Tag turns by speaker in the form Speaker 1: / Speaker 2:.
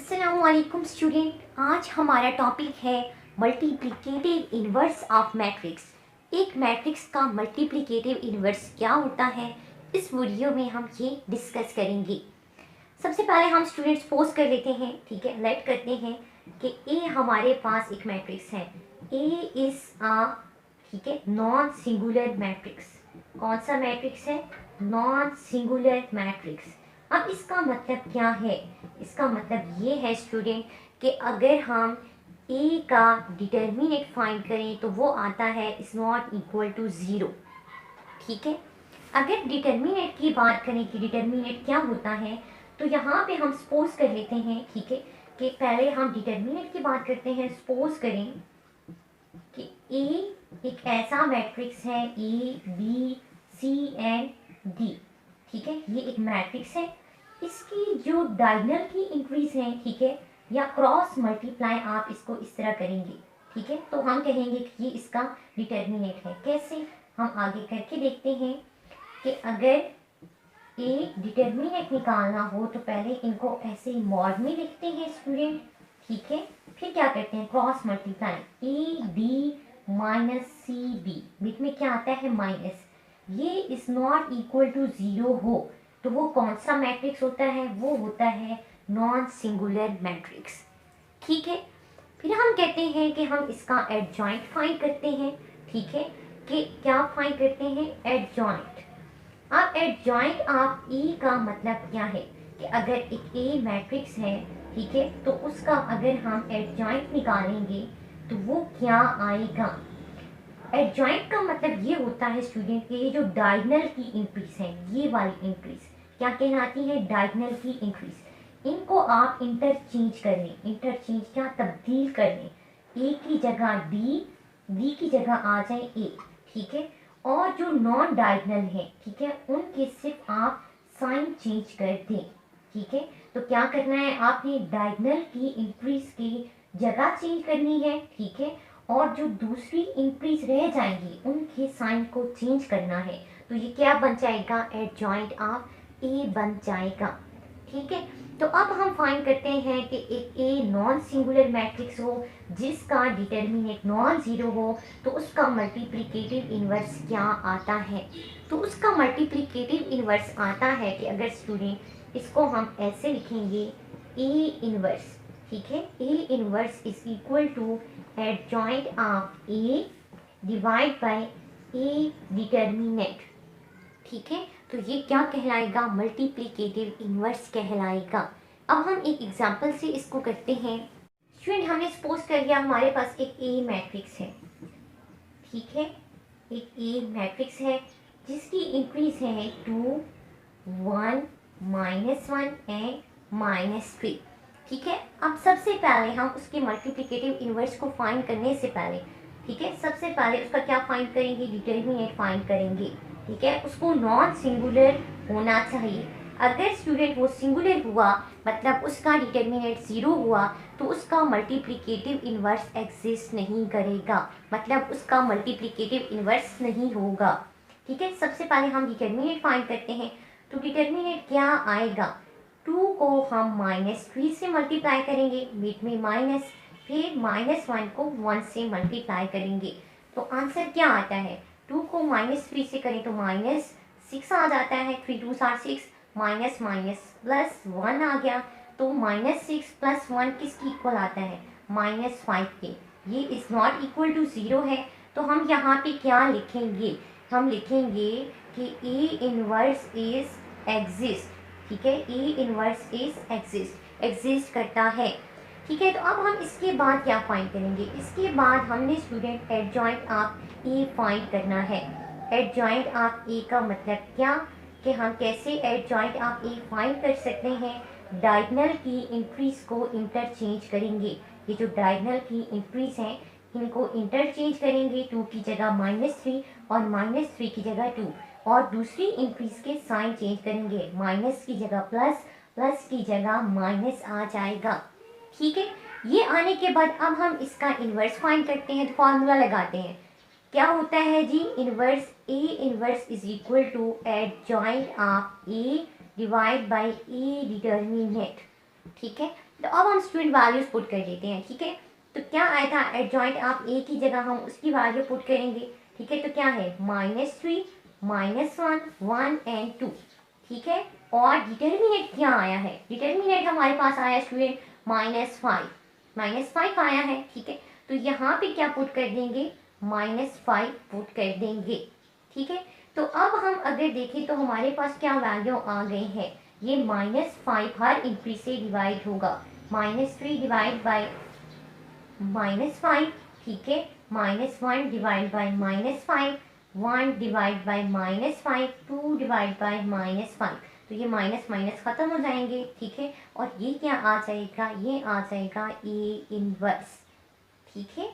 Speaker 1: अस्सलामुअलैकुम स्टूडेंट, आज हमारा टॉपिक है मल्टीप्लिकेटिव इन्वर्स ऑफ मैट्रिक्स। एक मैट्रिक्स का मल्टीप्लिकेटिव इन्वर्स क्या होता है, इस वीडियो में हम ये डिस्कस करेंगे। सबसे पहले हम स्टूडेंट्स पोज कर लेते हैं, ठीक है, लेट करते हैं कि ए हमारे पास एक मैट्रिक्स है। ए इज आ, ठीक है, नॉन सिंगुलर मैट्रिक्स। कौन सा मैट्रिक्स है? Non singular matrix. अब इसका मतलब क्या है? इसका मतलब ये है स्टूडेंट कि अगर हम ए का डिटर्मिनेंट फाइंड करें तो वो आता है is not equal to zero. ठीक है, अगर डिटर्मिनेंट की बात करें कि डिटर्मिनेंट क्या होता है, तो यहाँ पे हम सपोज कर लेते हैं, ठीक है, कि पहले हम डिटर्मिनेंट की बात करते हैं। सपोज करें कि ए एक ऐसा मैट्रिक्स है, A B C and D, ठीक है, ये एक मैट्रिक्स है। इसकी जो डायगोनल की इंक्रीज है, ठीक है, या क्रॉस मल्टीप्लाई आप इसको इस तरह करेंगे, ठीक है, तो हम कहेंगे कि ये इसका डिटर्मिनेंट है। कैसे? हम आगे करके देखते हैं कि अगर ए डिटर्मिनेंट निकालना हो तो पहले इनको ऐसे ही मॉड में लिखते हैं स्टूडेंट, ठीक है, फिर क्या करते हैं? Cross multiply A B minus C B, बीच में क्या आता है? माइनस। ये is not equal to zero हो तो वो कौन सा मैट्रिक्स होता है? वो होता है नॉन सिंगुलर मैट्रिक्स। ठीक है, फिर हम कहते हैं कि हम इसका एडजॉइंट फाइंड करते हैं, ठीक है, कि क्या फाइंड करते हैं? एडजॉइंट। अब एडजॉइंट ऑफ ए का मतलब क्या है कि अगर एक ए मैट्रिक्स है, ठीक है, तो उसका अगर हम एडजॉइंट निकालेंगे तो वो क्या आएगा? एडजॉइंट का मतलब ये होता है स्टूडेंट कि ये जो डायगोनल की इंक्रीज है, ये वाली इंक्रीज क्या कहलाती है? डायगोनल की इंक्रीज। इनको आप इंटरचेंज कर लें। इंटरचेंज क्या? तब्दील कर लें। ए की जगह डी, डी की जगह आ जाए ए, ठीक है, और जो नॉन डायगोनल है, ठीक है, उनके सिर्फ आप साइन चेंज कर दें, ठीक है। तो क्या करना है? आपने डायगोनल की इंक्रीज की जगह चेंज करनी है, ठीक है, और जो दूसरी इंक्रीज रह जाएंगी उनके साइन को चेंज करना है। तो ये क्या बन जाएगा? एडजॉइंट ऑफ ए बन जाएगा, ठीक है। तो अब हम फाइंड करते हैं कि एक ए नॉन सिंगुलर मैट्रिक्स हो जिसका डिटर्मिनेंट नॉन ज़ीरो हो तो उसका मल्टीप्लिकेटिव इन्वर्स क्या आता है? तो उसका मल्टीप्लिकेटिव इन्वर्स आता है कि अगर स्टूडेंट इसको हम ऐसे लिखेंगे, ए इन्वर्स, ठीक है, A inverse is equal to adjoint of A divide by A determinant, ठीक है। तो ये क्या कहलाएगा? मल्टीप्लिकेटिव इन्वर्स कहलाएगा। अब हम एक एग्जांपल से इसको करते हैं। स्टूडेंट, हमने सपोज कर लिया हमारे पास एक ए मैट्रिक्स है, ठीक है, एक ए मैट्रिक्स है जिसकी इंक्रीज है 2 1 -1 एंड -3, ठीक है। अब सबसे पहले हम उसके मल्टीप्लिकेटिव इन्वर्स को फाइंड करने से पहले, ठीक है, सबसे पहले उसका क्या फाइंड करेंगे? डिटर्मिनेंट फाइंड करेंगे, ठीक है। उसको नॉन सिंगुलर होना चाहिए। अगर स्टूडेंट वो सिंगुलर हुआ मतलब उसका डिटर्मिनेंट ज़ीरो हुआ तो उसका मल्टीप्लिकेटिव इन्वर्स एग्जिस्ट नहीं करेगा, मतलब उसका मल्टीप्लिकेटिव इन्वर्स नहीं होगा, ठीक है। सबसे पहले हम डिटर्मिनेंट फाइंड करते हैं। तो डिटर्मिनेंट क्या आएगा? 2 को हम -3 से मल्टीप्लाई करेंगे, बीच में माइनस, फिर -1 को 1 से मल्टीप्लाई करेंगे। तो आंसर क्या आता है? 2 को -3 से करें तो -6 आ जाता है, 3 2 आर 6, माइनस माइनस प्लस 1 आ गया, तो -6 + 1 किसकी इक्वल आता है? -5 के। ये is not equal to zero है, तो हम यहाँ पे क्या लिखेंगे? हम लिखेंगे कि ए इन्वर्स इज एग्जिस्ट, ठीक है, ए इन्वर्स इज एग्जिस्ट करता है, ठीक है। तो अब हम इसके बाद क्या फाइंड करेंगे? इसके बाद हमने student adjoint of A find करना है। एडजॉइंट ऑफ ए का मतलब क्या कि हम कैसे एडजॉइंट ऑफ ए फाइंड कर सकते हैं? डायगोनल की इंक्रीज को इंटरचेंज करेंगे। ये जो डायगोनल की इंक्रीज हैं इनको इंटरचेंज करेंगे, 2 की जगह -3 और -3 की जगह 2, और दूसरी इंक्रीज के साइन चेंज करेंगे, माइनस की जगह प्लस, प्लस की जगह माइनस आ जाएगा, ठीक है। ये आने के बाद अब हम इसका इन्वर्स फाइंड करते हैं। तो फॉर्मूला लगाते हैं। क्या होता है जी? Inverse A inverse is equal to adjoint of A divide by A determinant, ठीक है। तो अब हम स्टूडेंट वैल्यूज पुट कर देते हैं, ठीक है। तो क्या आया था एडजॉइंट, आप ए की जगह हम उसकी वैल्यू पुट करेंगे, ठीक है। तो क्या है -3, -1, 1 एंड 2, ठीक है। और डिटर्मिनेंट क्या आया है, डिटर्मिनेंट हमारे पास आया स्टूडेंट -5, -5 आया है, ठीक है। तो यहाँ पे क्या पुट कर देंगे, -5 पुट कर देंगे, ठीक है। तो अब हम अगर देखें तो हमारे पास क्या वैल्यू आ गई है, ये -5 हर इंक्रीज से डिवाइड होगा, -3 डिवाइड बाय -5, ठीक है। -1 divide by -5, 1 divide by -5, 2 divide by -5। तो ये माइनस माइनस खत्म हो जाएंगे, ठीक है। और ये क्या आ जाएगा, ये आ जाएगा ए इनवर्स, ठीक है।